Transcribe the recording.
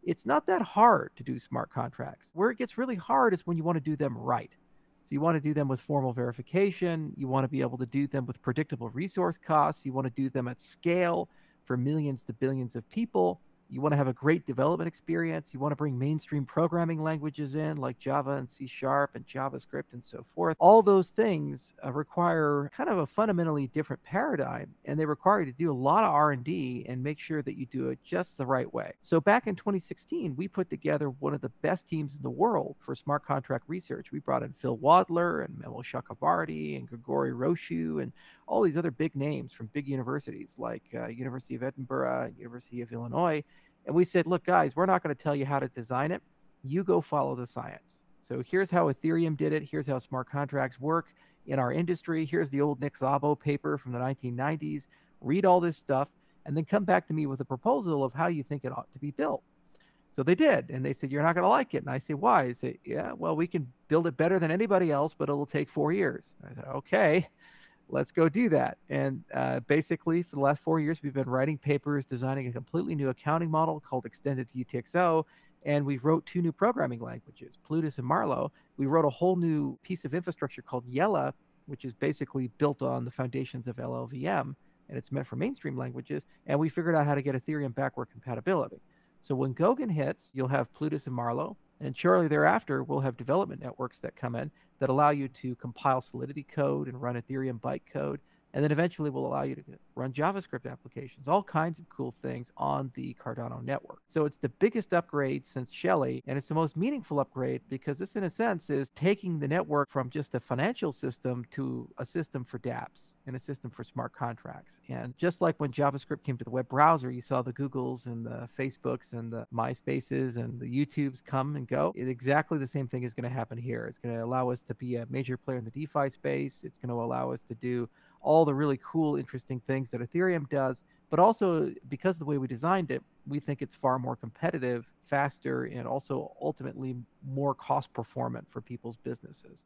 It's not that hard to do smart contracts. Where it gets really hard is when you want to do them right. So you want to do them with formal verification. You want to be able to do them with predictable resource costs. You want to do them at scale for millions to billions of people. You want to have a great development experience. You want to bring mainstream programming languages in like Java and C Sharp and JavaScript and so forth. All those things require kind of a fundamentally different paradigm, and they require you to do a lot of R&D and make sure that you do it just the right way. So back in 2016, we put together one of the best teams in the world for smart contract research. We brought in Phil Wadler and Memo Chakravarty and Grigori Roshu and all these other big names from big universities like University of Edinburgh, University of Illinois. And we said, look, guys, we're not going to tell you how to design it. You go follow the science. So here's how Ethereum did it. Here's how smart contracts work in our industry. Here's the old Nick Szabo paper from the 1990s. Read all this stuff and then come back to me with a proposal of how you think it ought to be built. So they did. And they said, you're not going to like it. And I say, why? I say, yeah, well, we can build it better than anybody else, but it'll take 4 years. I said, okay, let's go do that. And basically, for the last 4 years, we've been writing papers, designing a completely new accounting model called Extended UTXO. And we wrote 2 new programming languages, Plutus and Marlow. We wrote a whole new piece of infrastructure called Yella, which is basically built on the foundations of LLVM, and it's meant for mainstream languages. And we figured out how to get Ethereum backward compatibility. So when Goguen hits, you'll have Plutus and Marlow, and shortly thereafter, we'll have development networks that come in that allow you to compile Solidity code and run Ethereum bytecode. And then eventually will allow you to run JavaScript applications, all kinds of cool things on the Cardano network. So it's the biggest upgrade since Shelley, and it's the most meaningful upgrade because this, in a sense, is taking the network from just a financial system to a system for dApps and a system for smart contracts. And just like when JavaScript came to the web browser, you saw the Googles and the Facebooks and the MySpaces and the YouTubes come and go. Exactly the same thing is going to happen here. It's going to allow us to be a major player in the DeFi space. It's going to allow us to do all the really cool, interesting things that Ethereum does, but also because of the way we designed it, we think it's far more competitive, faster, and also ultimately more cost performant for people's businesses.